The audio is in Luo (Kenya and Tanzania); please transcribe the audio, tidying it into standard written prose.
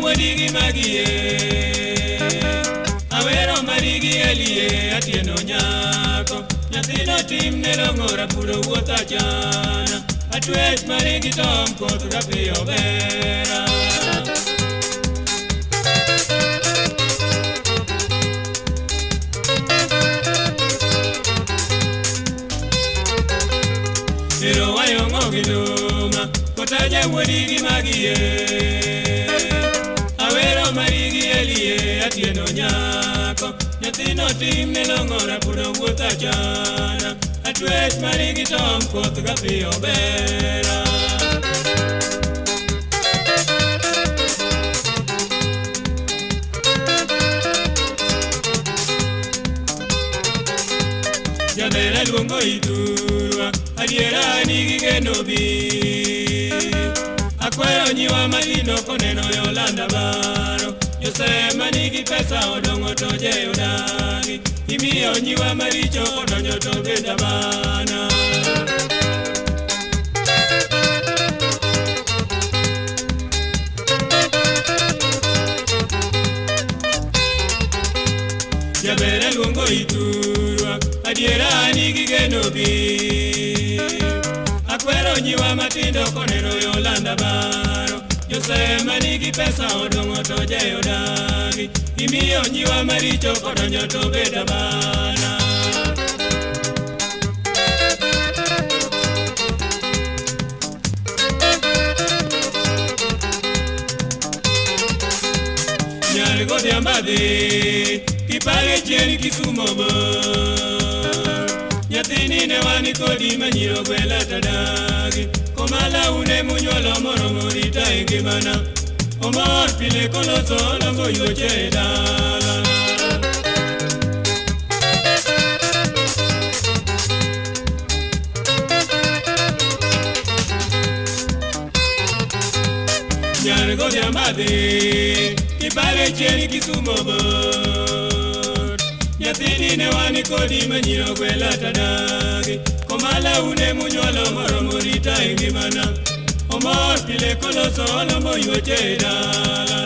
wuodigi magie awero marigi elie atieno nyako nyathino timne long'ora puro wuotha chana atwech marigi tom koth kapiyo bera ero wayong'o gi luma kotaja wuodigi magie awero marigi elie atieno nyako nyathino timne long'ora puro wuotha chana atwech marigi tom koth kapiyo bera jabera luongo iturwa adiera nigi geno bi akwero nyiwa matino koneno Yolanda baro Josema nigi pesa odong'o to je odagi imiyo nyiwa maricho odonjo to benda bana jabera luongo iturwa adiera nigi geno bi akwero nyiwa matindo koneno Yolanda baro Josema nigi pesa odong'o to je odagi imiyo nyiwa maricho odonjo to beda bana nyar godhiambadhi kipare chien Kisumo bor nyathini ne wani kodi manyiro gwela tadagi komala une munyolo moromo rita e ngimana omor pile koloso lombo yuoche dala nyar godhiambadhi kipare chien Kisumo bor nyathini ne wani kodi manyiro gwela tadagi komala une munyolo moromo rita e ngimana omor pile koloso lombo yuoche dala